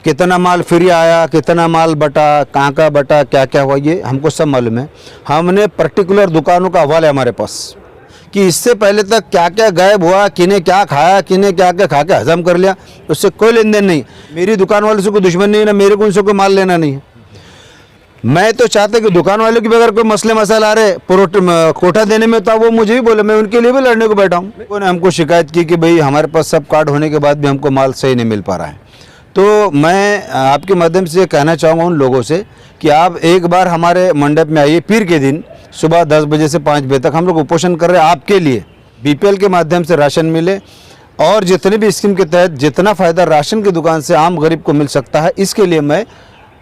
कितना माल फ्री आया, कितना माल बटा, कहाँ का बटा, क्या क्या हुआ, ये हमको सब मालूम है। हमने पर्टिकुलर दुकानों का हवाला है हमारे पास कि इससे पहले तक क्या क्या गायब हुआ, किने क्या खाया, किने क्या क्या खा के हजम कर लिया, उससे कोई लेन देन नहीं। मेरी दुकान वाले से कोई दुश्मन नहीं है, ना मेरे को उनसे कोई माल लेना नहीं है। मैं तो चाहता कि दुकान वालों की भी अगर कोई मसले मसाला आ रहे कोठा देने में, तो वो मुझे भी बोले, मैं उनके लिए भी लड़ने को बैठा हूँ। उन्होंने हमको शिकायत की कि भाई हमारे पास सब कार्ड होने के बाद भी हमको माल सही नहीं मिल पा रहा है। तो मैं आपके माध्यम से कहना चाहूँगा उन लोगों से कि आप एक बार हमारे मंडप में आइए। पीर के दिन सुबह 10 बजे से 5 बजे तक हम लोग उपोषण कर रहे हैं आपके लिए। बीपीएल के माध्यम से राशन मिले और जितने भी स्कीम के तहत जितना फ़ायदा राशन की दुकान से आम गरीब को मिल सकता है, इसके लिए मैं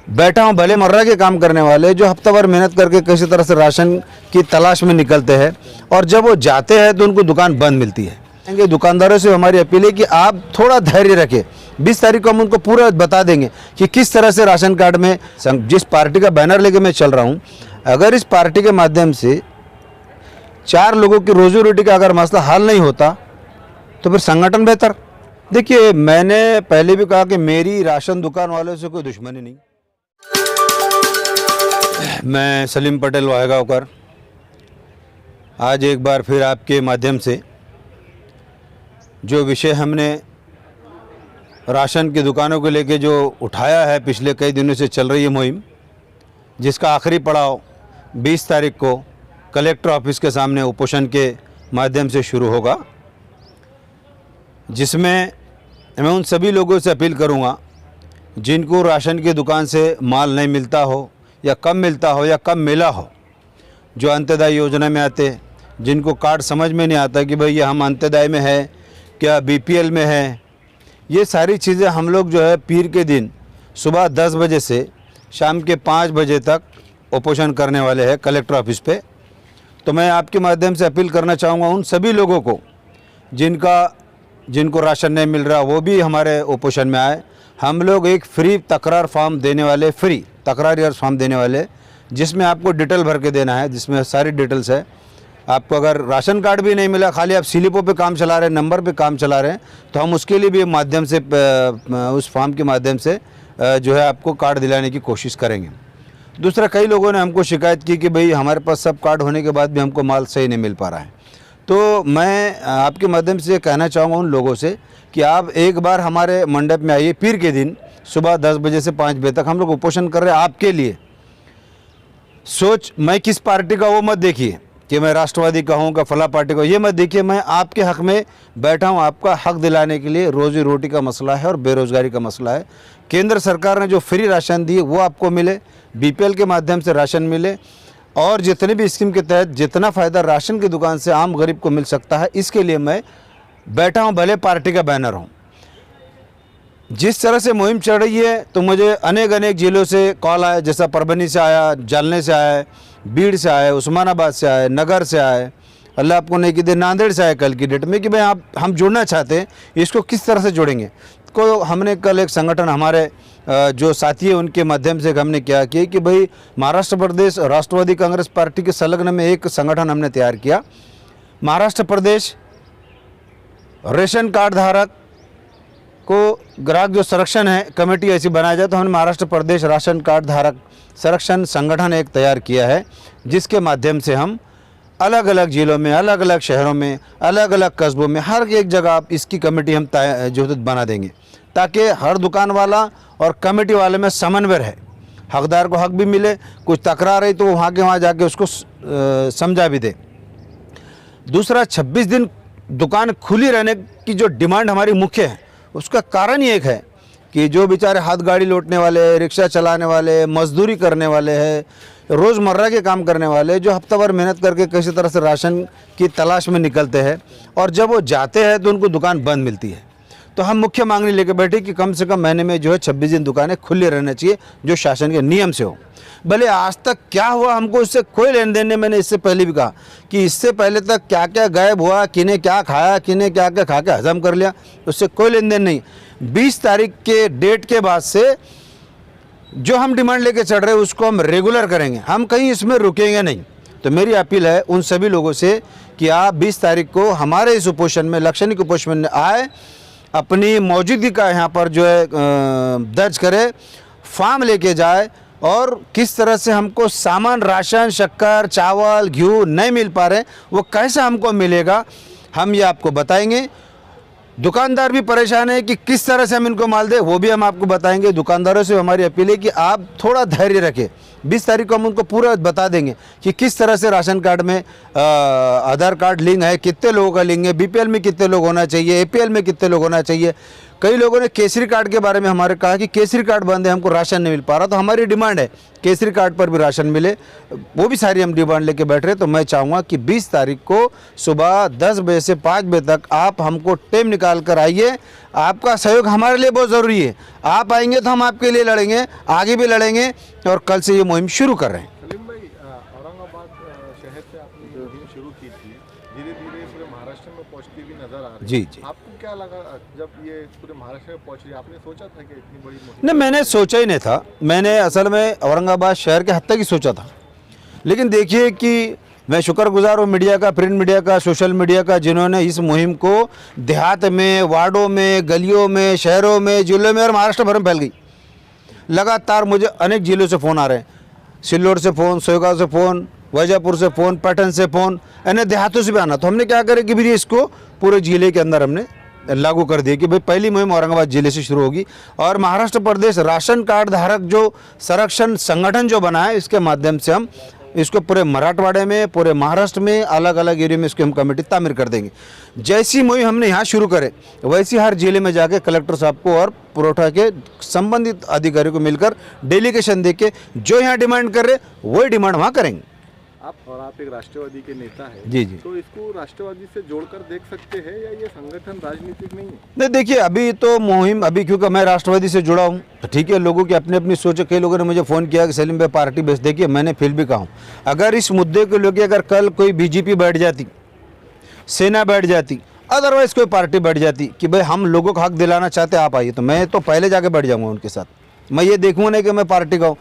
बैठा हूँ। भले मर्रा के काम करने वाले जो हफ्ता भर मेहनत करके किसी तरह से राशन की तलाश में निकलते हैं और जब वो जाते हैं तो उनको दुकान बंद मिलती है। दुकानदारों से हमारी अपील है कि आप थोड़ा धैर्य रखें। 20 तारीख को हम उनको पूरा बता देंगे कि किस तरह से राशन कार्ड में जिस पार्टी का बैनर लेके मैं चल रहा हूँ, अगर इस पार्टी के माध्यम से 4 लोगों की रोजी रोटी का अगर मसला हल नहीं होता तो फिर संगठन बेहतर। देखिए, मैंने पहले भी कहा कि मेरी राशन दुकान वालों से कोई दुश्मनी नहीं। मैं सलीम पटेल वाहेगांवकर आज एक बार फिर आपके माध्यम से जो विषय हमने राशन की दुकानों को लेके जो उठाया है, पिछले कई दिनों से चल रही है मुहिम, जिसका आखिरी पड़ाव 20 तारीख को कलेक्टर ऑफिस के सामने उपोषण के माध्यम से शुरू होगा, जिसमें मैं उन सभी लोगों से अपील करूंगा जिनको राशन की दुकान से माल नहीं मिलता हो या कम मिलता हो या कम मिला हो, जो अंत्योदय योजना में आते, जिनको कार्ड समझ में नहीं आता कि भाई ये हम अंत्योदय में है क्या बीपीएल में है। ये सारी चीज़ें हम लोग जो है पीर के दिन सुबह 10 बजे से शाम के 5 बजे तक उपोषण करने वाले हैं कलेक्टर ऑफिस पे। तो मैं आपके माध्यम से अपील करना चाहूँगा उन सभी लोगों को जिनको राशन नहीं मिल रहा, वो भी हमारे उपोषण में आए। हम लोग एक फ्री तकरार फॉर्म देने वाले, फ्री तकरार फॉर्म देने वाले, जिसमें आपको डिटेल भर के देना है, जिसमें सारी डिटेल्स है। आपको अगर राशन कार्ड भी नहीं मिला, खाली आप स्लिपों पे काम चला रहे हैं, नंबर पे काम चला रहे हैं, तो हम उसके लिए भी माध्यम से उस फॉर्म के माध्यम से जो है आपको कार्ड दिलाने की कोशिश करेंगे। दूसरा, कई लोगों ने हमको शिकायत की कि भाई हमारे पास सब कार्ड होने के बाद भी हमको माल सही नहीं मिल पा रहा है। तो मैं आपके माध्यम से कहना चाहूँगा उन लोगों से कि आप एक बार हमारे मंडप में आइए। पीर के दिन सुबह 10 बजे से 5 बजे तक हम लोग उपोषण कर रहे हैं आपके लिए। मैं किस पार्टी का वो मत देखिए कि मैं राष्ट्रवादी का हूँ का फला पार्टी का, ये मत देखिए। मैं आपके हक में बैठा हूँ, आपका हक दिलाने के लिए। रोजी रोटी का मसला है और बेरोज़गारी का मसला है। केंद्र सरकार ने जो फ्री राशन दी वो आपको मिले, बीपीएल के माध्यम से राशन मिले और जितने भी स्कीम के तहत जितना फ़ायदा राशन की दुकान से आम गरीब को मिल सकता है, इसके लिए मैं बैठा हूँ, भले पार्टी का बैनर हूँ। जिस तरह से मुहिम चल रही है तो मुझे अनेक जिलों से कॉल आया, जैसा परभनी से आया, जालने से आया, बीड़ से आए, उस्मानाबाद से आए, नगर से आए, अल्लाह आपको नहीं कि नांदेड़ से आए कल की डेट में कि भाई हम जुड़ना चाहते हैं, इसको किस तरह से जोड़ेंगे। को हमने कल एक संगठन हमारे जो साथी है उनके माध्यम से हमने क्या किया कि भाई महाराष्ट्र प्रदेश राष्ट्रवादी कांग्रेस पार्टी के संलग्न में एक संगठन हमने तैयार किया। महाराष्ट्र प्रदेश रेशन कार्ड धारक को ग्राहक जो संरक्षण है कमेटी ऐसी बनाया जाए, तो हमने महाराष्ट्र प्रदेश राशन कार्ड धारक संरक्षण संगठन एक तैयार किया है, जिसके माध्यम से हम अलग अलग जिलों में, अलग अलग शहरों में, अलग अलग कस्बों में हर एक जगह इसकी कमेटी हम जो बना देंगे, ताकि हर दुकान वाला और कमेटी वाले में समन्वय है, हकदार को हक भी मिले, कुछ तकरार है तो वहाँ के वहाँ जाके उसको समझा भी दे। दूसरा, 26 दिन दुकान खुली रहने की जो डिमांड हमारी मुख्य है, उसका कारण ही एक है कि जो बेचारे हाथ गाड़ी लौटने वाले, रिक्शा चलाने वाले, मजदूरी करने वाले हैं, रोज़मर्रा के काम करने वाले, जो हफ्ता भर मेहनत करके किसी तरह से राशन की तलाश में निकलते हैं और जब वो जाते हैं तो उनको दुकान बंद मिलती है। तो हम मुख्य मांगनी लेके बैठे कि कम से कम महीने में जो है 26 दिन दुकानें खुली रहना चाहिए, जो शासन के नियम से हो। भले आज तक क्या हुआ हमको इससे कोई लेन देन नहीं। मैंने इससे पहले भी कहा कि इससे पहले तक क्या क्या गायब हुआ, किने क्या खाया, किने क्या क्या खा के हजम कर लिया, उससे कोई लेन देन नहीं। 20 तारीख के डेट के बाद से जो हम डिमांड लेके चढ़ रहे हैं उसको हम रेगुलर करेंगे, हम कहीं इसमें रुकेंगे नहीं। तो मेरी अपील है उन सभी लोगों से कि आप 20 तारीख को हमारे इस उपोषण में, लाक्षणिक उपोषण में आए अपनी मौजूदगी का यहाँ पर जो है दर्ज करे, फॉर्म लेके जाए, और किस तरह से हमको सामान, राशन, शक्कर, चावल, घी नहीं मिल पा रहे, वो कैसे हमको मिलेगा, हम ये आपको बताएंगे। दुकानदार भी परेशान है कि किस तरह से हम इनको माल दें, वो भी हम आपको बताएंगे। दुकानदारों से हमारी अपील है कि आप थोड़ा धैर्य रखें। 20 तारीख को हम उनको पूरा बता देंगे कि किस तरह से राशन कार्ड में आधार कार्ड लिंक है, कितने लोगों का लिंक है, बीपीएल में कितने लोग होना चाहिए, एपीएल में कितने लोग होना चाहिए। कई लोगों ने केसरी कार्ड के बारे में हमारे कहा कि केसरी कार्ड बंद है, हमको राशन नहीं मिल पा रहा, तो हमारी डिमांड है केसरी कार्ड पर भी राशन मिले, वो भी सारी हम डिमांड लेके बैठ रहे। तो मैं चाहूँगा कि 20 तारीख को सुबह 10 बजे से 5 बजे तक आप हमको टाइम निकाल कर आइए। आपका सहयोग हमारे लिए बहुत ज़रूरी है। आप आएंगे तो हम आपके लिए लड़ेंगे, आगे भी लड़ेंगे, और कल से ये मुहिम शुरू कर रहे हैं। सलीम भाई, औरंगाबाद शहर से आपने ये मुहिम शुरू की थी, धीरे धीरे पूरे महाराष्ट्र में पहुंचती हुई नजर आ रही है। जी जी। आपको क्या लगा जब ये पूरे महाराष्ट्र में पहुंच रही है? आपने सोचा था कि इतनी बड़ी मुहिम? नहीं, मैंने सोचा ही नहीं था। मैंने असल में औरंगाबाद शहर के हद तक ही सोचा था, लेकिन देखिए कि मैं शुक्रगुजार हूँ मीडिया का, प्रिंट मीडिया का, सोशल मीडिया का, जिन्होंने इस मुहिम को देहात में, वार्डों में, गलियों में, शहरों में, जिलों में और महाराष्ट्र भर में फैल गई। लगातार मुझे अनेक जिलों से फ़ोन आ रहे हैं, सिल्लोड से फ़ोन, सोयगांव से फ़ोन, वैजापुर से फ़ोन, पैटर्न से फ़ोन, अन्य देहातों से भी आना। तो हमने क्या करें कि भाई इसको पूरे जिले के अंदर हमने लागू कर दिया कि भाई पहली मुहिम औरंगाबाद जिले से शुरू होगी, और महाराष्ट्र प्रदेश राशन कार्ड धारक जो संरक्षण संगठन जो बना है, इसके माध्यम से हम इसको पूरे मराठवाड़े में, पूरे महाराष्ट्र में, अलग अलग एरिया में इसकी हम कमेटी तामीर कर देंगे। जैसी मुहिम हमने यहाँ शुरू करे, वैसी हर जिले में जाके कलेक्टर साहब को और पुरवठा के संबंधित अधिकारियों को मिलकर डेलीगेशन देके जो यहाँ डिमांड कर रहे वही डिमांड वहाँ करेंगे। आप एक राष्ट्रवादी के नेता हैं, जी जी। तो इसको राष्ट्रवादी से जोड़कर देख सकते हैं, या ये संगठन राजनीतिक नहीं है? नहीं, देखिए अभी तो मुहिम, अभी क्योंकि मैं राष्ट्रवादी से जुड़ा हूँ तो ठीक है, लोगों की अपनी अपनी सोच है। कई लोगों ने मुझे फ़ोन किया कि सलीम भाई पार्टी बेच, देखिए मैंने फिर भी कहा हूँ, अगर इस मुद्दे को लेकर अगर कल कोई बीजेपी बैठ जाती, सेना बैठ जाती, अदरवाइज़ कोई पार्टी बैठ जाती कि भाई हम लोगों को हक दिलाना चाहते आप आइए, तो मैं तो पहले जाके बैठ जाऊँगा उनके साथ। मैं ये देखूँगा नहीं कि मैं पार्टी का हूँ।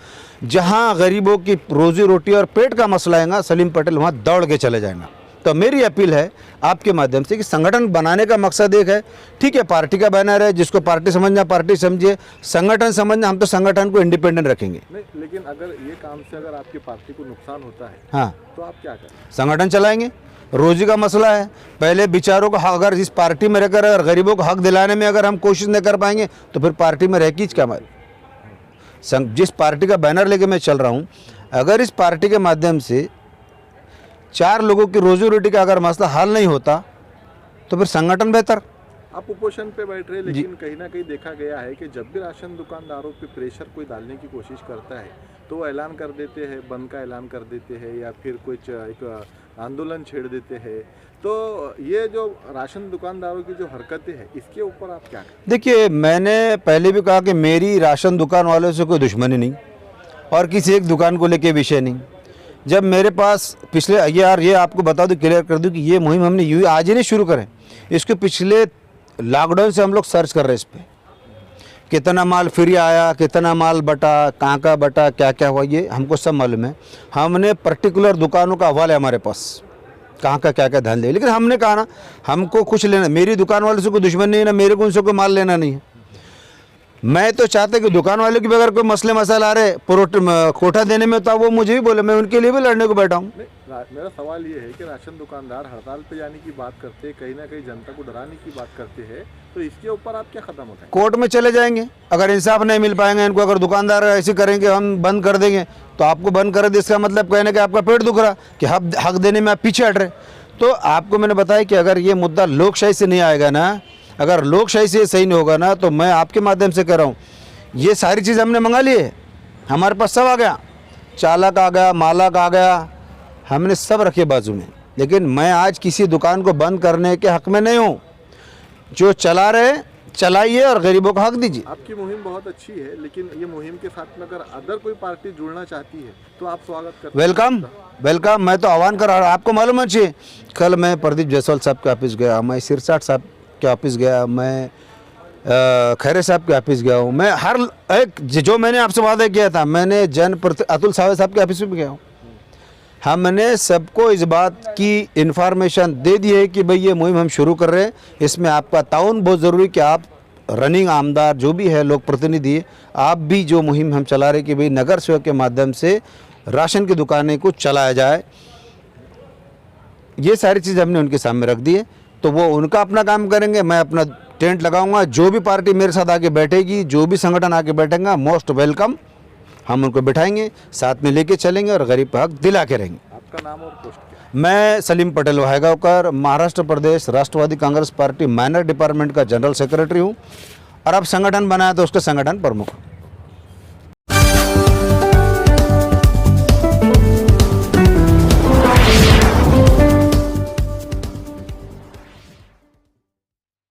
जहाँ गरीबों की रोजी रोटी और पेट का मसला आएगा, सलीम पटेल वहाँ दौड़ के चले जाएगा। तो मेरी अपील है आपके माध्यम से कि संगठन बनाने का मकसद एक है, ठीक है, पार्टी का बैनर है, जिसको पार्टी समझना पार्टी समझिए, संगठन समझना हम तो संगठन को इंडिपेंडेंट रखेंगे। नहीं, लेकिन अगर ये काम से अगर आपकी पार्टी को नुकसान होता है, हाँ, तो आप क्या करें? संगठन चलाएंगे। रोजी का मसला है, पहले विचारों को अगर इस पार्टी में रहकर अगर गरीबों को हक दिलाने में अगर हम कोशिश नहीं कर पाएंगे तो फिर पार्टी में रह की क्या हमारी। जिस पार्टी का बैनर लेके मैं चल रहा हूँ, अगर इस पार्टी के माध्यम से 4 लोगों की रोजी रोटी का अगर मसला हल नहीं होता तो फिर संगठन बेहतर। आप उपोषण पे बैठ रहे, लेकिन कहीं ना कहीं देखा गया है कि जब भी राशन दुकानदारों पे प्रेशर कोई डालने की कोशिश करता है तो वो ऐलान कर देते हैं, बंद का ऐलान कर देते हैं, या फिर कुछ एक आंदोलन छेड़ देते हैं। तो ये जो राशन दुकानदारों की जो हरकतें हैं, इसके ऊपर आप क्या करें? देखिए, मैंने पहले भी कहा कि मेरी राशन दुकान वालों से कोई दुश्मनी नहीं और किसी एक दुकान को लेके विषय नहीं। जब मेरे पास पिछले, ये आपको बता दूं, क्लियर कर दूं कि ये मुहिम हमने यूँ आज ही नहीं शुरू करें, इसके पिछले लॉकडाउन से हम लोग सर्च कर रहे हैं इस पर, कितना माल फ्री आया, कितना माल बटा, कहाँ का बटा, क्या क्या हुआ, ये हमको सब मालूम है। हमने पर्टिकुलर दुकानों का हवाला है हमारे पास, कहाँ का क्या क्या ध्यान दे। लेकिन हमने कहा ना, हमको कुछ लेना, मेरी दुकान वाले से कोई दुश्मन नहीं है ना, मेरे को उनसे कोई माल लेना नहीं है। मैं तो चाहता कि दुकान वाले की भी अगर कोई मसले मसाला आ रहे कोठा देने में, तो वो मुझे भी बोले, मैं उनके लिए भी लड़ने को बैठा हूँ। मेरा सवाल ये है कि राशन दुकानदार हड़ताल पे जाने की बात करते हैं, कहीं ना कहीं जनता को डराने की बात करते हैं, तो इसके ऊपर आप क्या कदम उठाएंगे? कोर्ट में चले जाएंगे। अगर इंसाफ नहीं मिल पाएंगे इनको, अगर दुकानदार ऐसे करेंगे हम बंद कर देंगे, तो आपको बंद कर दे, इसका मतलब कहने कि आपका पेट दुख रहा कि हक देने में आप पीछे हट रहे। तो आपको मैंने बताया कि अगर ये मुद्दा लोकशाही से नहीं आएगा ना, अगर लोकशाही से सही नहीं होगा ना, तो मैं आपके माध्यम से कह रहा हूँ, ये सारी चीज़ हमने मंगा ली है, हमारे पास सब आ गया, चालक आ गया, मालक आ गया, हमने सब रखे बाजू में। लेकिन मैं आज किसी दुकान को बंद करने के हक में नहीं हूँ। जो चला रहे चलाइए और गरीबों को हक दीजिए। आपकी मुहिम बहुत अच्छी है, लेकिन ये मुहिम के साथ में अगर अदर कोई पार्टी जुड़ना चाहती है तो आप स्वागत करते हैं। वेलकम वेलकम, मैं तो आह्वान कर रहा हूँ। आपको मालूम है चाहिए, कल मैं प्रदीप जायसवाल साहब के ऑफिस गया, मैं सिरसाट साहब के ऑफिस गया, मैं खैरे साहब के ऑफिस गया हूँ, मैं हर एक जो मैंने आपसे वादा किया था, मैंने अतुल सावे साहब के ऑफिस में भी गया हूँ। हमने सबको इस बात की इन्फॉर्मेशन दे दी है कि भाई ये मुहिम हम शुरू कर रहे हैं, इसमें आपका ताउन बहुत ज़रूरी कि आप रनिंग आमदार जो भी है लोग प्रतिनिधि, आप भी जो मुहिम हम चला रहे कि भाई नगर सेवक के माध्यम से राशन की दुकानें को चलाया जाए, ये सारी चीज़ हमने उनके सामने रख दी है। तो वो उनका अपना काम करेंगे, मैं अपना टेंट लगाऊंगा। जो भी पार्टी मेरे साथ आके बैठेगी, जो भी संगठन आके बैठेगा, मोस्ट वेलकम, हम उनको बिठाएंगे, साथ में लेके चलेंगे और गरीब का हक दिला के रहेंगे। आपका नाम और पोस्ट क्या है? मैं सलीम पटेल वाहेगांवकर, महाराष्ट्र प्रदेश राष्ट्रवादी कांग्रेस पार्टी माइनर डिपार्टमेंट का जनरल सेक्रेटरी हूँ और अब संगठन बनाया तो उसके संगठन प्रमुख।